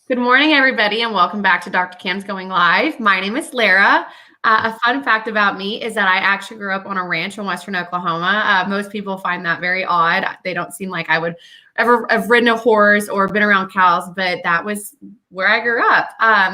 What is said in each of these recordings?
Good morning, everybody, and welcome back to Dr. Kim's Going Live. My name is Lara. A fun fact about me is that I actually grew up on a ranch in Western Oklahoma. Most people find that very odd. They don't seem like I would ever have ridden a horse or been around cows, but that was where I grew up.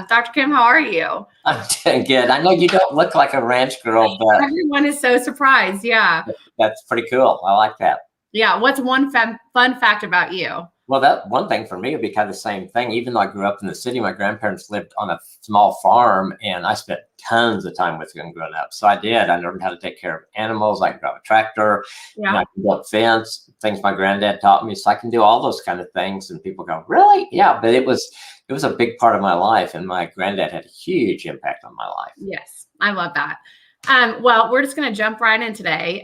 Dr. Kim, how are you? I'm doing good. I know you don't look like a ranch girl, but Everyone is so surprised. Yeah. that's pretty cool. I like that. Yeah. What's one fun fact about you? Well, that one thing for me would be kind of the same thing. Even though I grew up in the city, my grandparents lived on a small farm, and I spent tons of time with them growing up. So I did. I learned how to take care of animals. I can drive a tractor. Yeah. I can build a fence, things my granddad taught me. So I can do all those kind of things. And people go, really? Yeah, but it was a big part of my life, and my granddad had a huge impact on my life. Yes, I love that. Well, we're just going to jump right in today.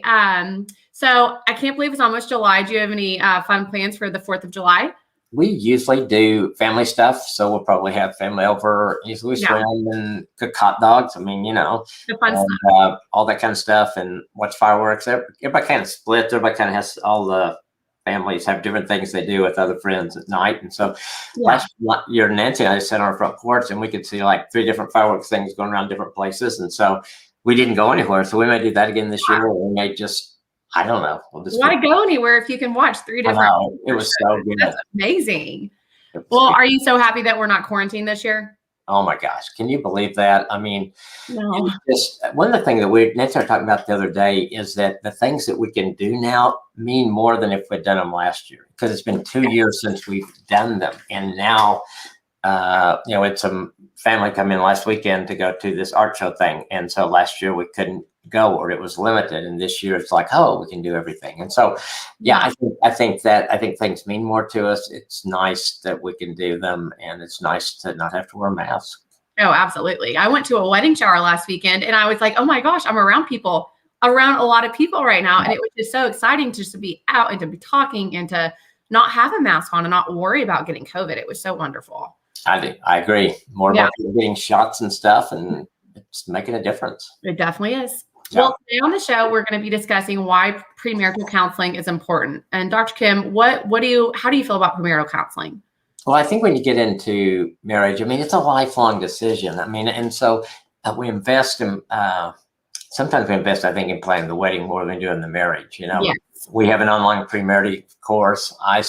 So I can't believe it's almost July. Do you have any fun plans for the 4th of July? We usually do family stuff, so we'll probably have family over. Usually swim and cook hot dogs. I mean, The fun stuff. all that kind of stuff, and watch fireworks. Everybody kind of splits. Everybody kind of has all the families have different things they do with other friends at night. And so last year, Nancy and I sat on our front porch, and we could see like 3 different fireworks things going around different places. And so we didn't go anywhere. So we may do that again this year. Or we may just, I don't know. Why go anywhere if you can watch 3 different? It was so good. That's amazing. Well, are you so happy that we're not quarantined this year? Oh my gosh. Can you believe that? I mean, No. one of the things that Nancy and I talking about the other day is that the things that we can do now mean more than if we'd done them last year, because it's been 2 years since we've done them. And now, it's a family come in last weekend to go to this art show thing. And so last year we couldn't go, or it was limited. And this year it's like, oh, we can do everything. And so, I think things mean more to us. It's nice that we can do them, and it's nice to not have to wear masks. Oh, absolutely. I went to a wedding shower last weekend, and I was like, oh my gosh, I'm around a lot of people right now. And it was just so exciting just to be out and to be talking and to not have a mask on and not worry about getting COVID. It was so wonderful. I agree. More about getting shots and stuff, and it's making a difference. It definitely is. Yeah. Well, today on the show, we're going to be discussing why premarital counseling is important. And Dr. Kim, how do you feel about premarital counseling? Well, I think when you get into marriage, I mean, it's a lifelong decision. I mean, and so we invest in, sometimes we invest, I think, in planning the wedding more than doing the marriage. Yes. We have an online premarital course. I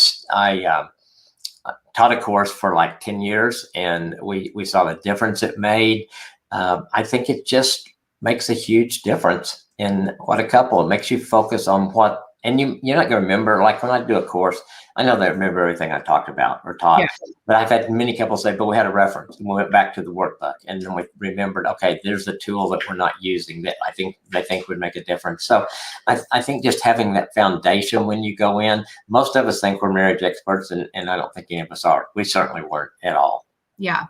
taught a course for like 10 years, and we saw the difference it made. I think it just makes a huge difference in what a couple. It makes you focus on what, and you're not going to remember, like when I do a course, I know they remember everything I talked about or taught, but I've had many couples say, but we had a reference, and we went back to the workbook, and then we remembered, okay, there's a tool that we're not using that I think they think would make a difference. So I think just having that foundation when you go in, most of us think we're marriage experts, and I don't think any of us are. We certainly weren't at all. Yeah.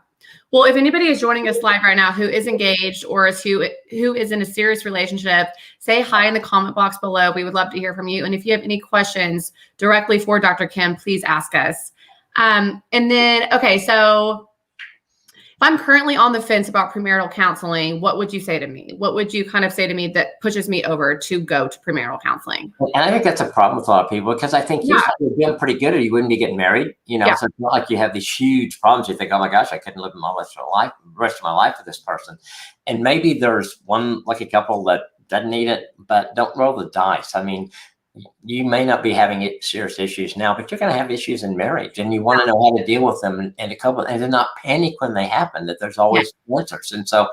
Well, if anybody is joining us live right now who is engaged or who is in a serious relationship, say hi in the comment box below. We would love to hear from you. And if you have any questions directly for Dr. Kim, please ask us. And then, okay, so if I'm currently on the fence about premarital counseling, what would you say to me? What would you kind of say to me that pushes me over to go to premarital counseling? And I think that's a problem with a lot of people, because I think you're doing pretty good or you wouldn't be getting married, So it's not like you have these huge problems. You think, oh my gosh, I couldn't live my rest of my life with this person. And maybe there's one lucky couple that doesn't need it, but don't roll the dice. I mean, you may not be having serious issues now, but you're going to have issues in marriage, and you want to know how to deal with them and a couple, and to not panic when they happen, that there's always answers. And so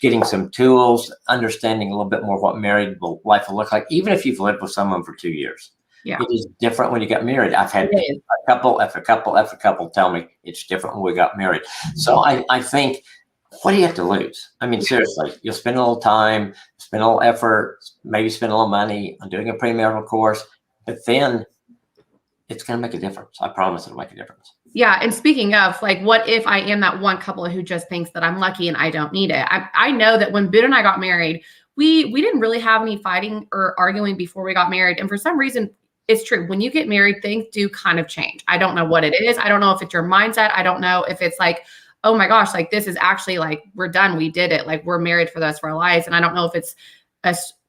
getting some tools, understanding a little bit more what married life will look like, even if you've lived with someone for 2 years. Yeah. It is different when you get married. I've had a couple after couple after couple tell me it's different when we got married. So I think, what do you have to lose? I mean, seriously, you'll spend a little time, spend a little effort, maybe spend a little money on doing a premarital course, but then it's going to make a difference. I promise it'll make a difference. Yeah. And speaking of, like, what if I am that one couple who just thinks that I'm lucky and I don't need it? I know that when Boone and I got married, we didn't really have any fighting or arguing before we got married. And for some reason, it's true. When you get married, things do kind of change. I don't know what it is. I don't know if it's your mindset. I don't know if it's like, oh my gosh, like this is actually like, we're done. We did it. Like we're married for the rest of our lives. And I don't know if it's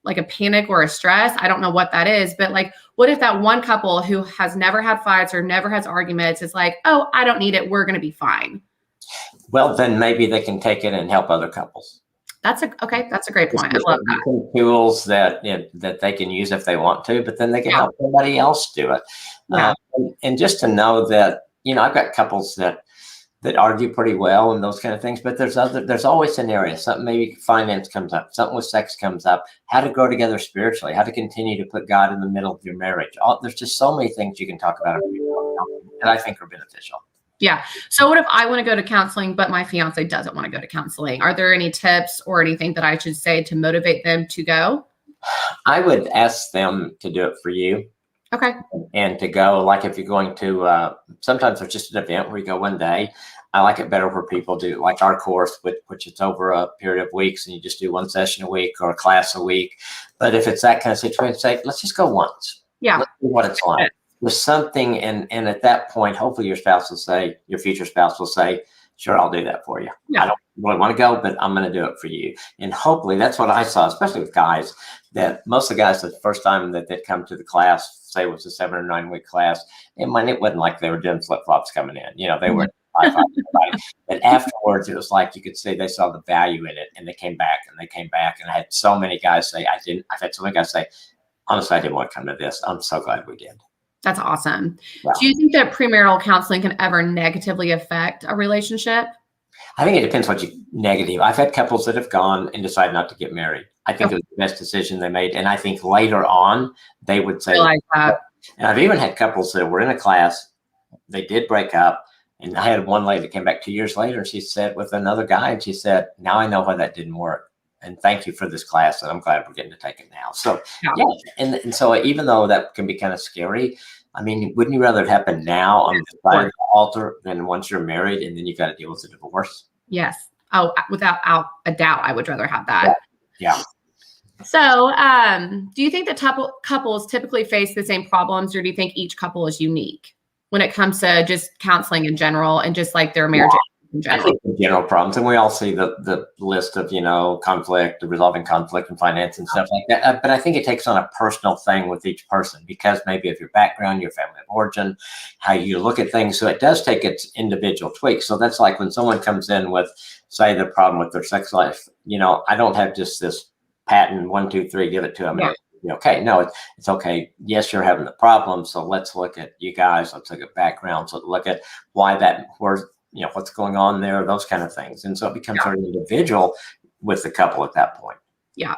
like a panic or a stress. I don't know what that is, but like, what if that one couple who has never had fights or never has arguments is like, oh, I don't need it. We're going to be fine. Well, then maybe they can take it and help other couples. That's a great point. I love that. Tools that that they can use if they want to, but then they can help somebody else do it. Yeah. And just to know that, I've got couples that argue pretty well and those kind of things, but there's always scenarios. Something, maybe finance comes up, something with sex comes up, how to grow together spiritually, how to continue to put God in the middle of your marriage. There's just so many things you can talk about that I think are beneficial. Yeah. So what if I want to go to counseling, but my fiance doesn't want to go to counseling? Are there any tips or anything that I should say to motivate them to go? I would ask them to do it for you. Okay. And to go, like if you're going to, sometimes there's just an event where you go one day. I like it better where people do like our course, which it's over a period of weeks and you just do one session a week or a class a week. But if it's that kind of situation, say, let's just go once. Yeah. Let's see what it's like. With something, and at that point, hopefully your future spouse will say, sure, I'll do that for you. Yeah. I don't really want to go, but I'm going to do it for you. And hopefully that's what I saw, especially with guys, that most of the guys, the first time that they'd come to the class, say it was a 7 or 9 week class, it wasn't like they were doing flip-flops coming in. They were high-five. But afterwards, it was like you could say they saw the value in it, and they came back. And I had so many guys say, I've had so many guys say, honestly, I didn't want to come to this. I'm so glad we did. That's awesome. Wow. Do you think that premarital counseling can ever negatively affect a relationship? I think it depends what negative. I've had couples that have gone and decided not to get married. I think it was the best decision they made. And I think later on, they would say, like that. And I've even had couples that were in a class, they did break up. And I had one lady that came back 2 years later, and she said with another guy, and she said, now I know why that didn't work. And thank you for this class. And I'm glad we're getting to take it now. So, yeah. And so even though that can be kind of scary, I mean, wouldn't you rather it happen now on the side of the altar than once you're married and then you've got to deal with the divorce? Yes. Oh, without a doubt, I would rather have that. Yeah. So do you think that couples typically face the same problems, or do you think each couple is unique when it comes to just counseling in general and just like their marriage in general? I think the general problems, and we all see the list of, conflict, resolving conflict and finance and stuff like that. But I think it takes on a personal thing with each person because maybe of your background, your family of origin, how you look at things. So it does take its individual tweaks. So that's like when someone comes in with, say, the problem with their sex life, I don't have just this patent 1, 2, 3, give it to them. Yeah. Okay, no, it's okay. Yes, you're having the problem. So let's look at you guys. Let's look at backgrounds. Let's look at what's going on there, those kind of things. And so it becomes very individual with the couple at that point. Yeah.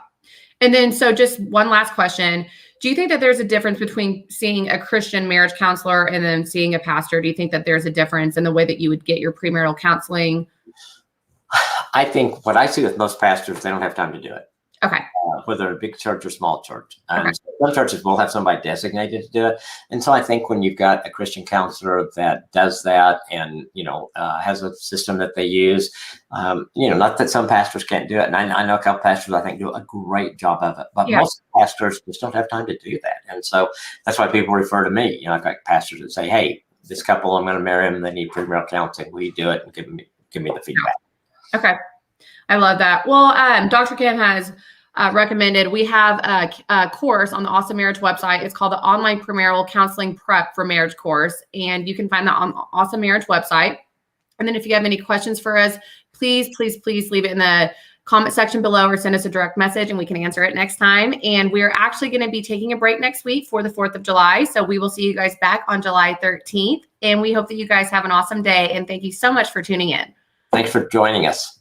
And then, so just one last question. Do you think that there's a difference between seeing a Christian marriage counselor and then seeing a pastor? Do you think that there's a difference in the way that you would get your premarital counseling? I think what I see with most pastors, they don't have time to do it. Okay. Whether a big church or small church. Some churches will have somebody designated to do it. And so I think when you've got a Christian counselor that does that and, has a system that they use, not that some pastors can't do it. And I know a couple pastors, I think, do a great job of it. But most pastors just don't have time to do that. And so that's why people refer to me. I've got pastors that say, hey, this couple, I'm going to marry them. They need premarital counseling. Will you do it? And give me the feedback. Okay. I love that. Well, Dr. Kim has recommended, we have a course on the Awesome Marriage website. It's called the Online Premarital Counseling Prep for Marriage course. And you can find that on the Awesome Marriage website. And then if you have any questions for us, please leave it in the comment section below or send us a direct message and we can answer it next time. And we're actually going to be taking a break next week for the 4th of July. So we will see you guys back on July 13th. And we hope that you guys have an awesome day. And thank you so much for tuning in. Thanks for joining us.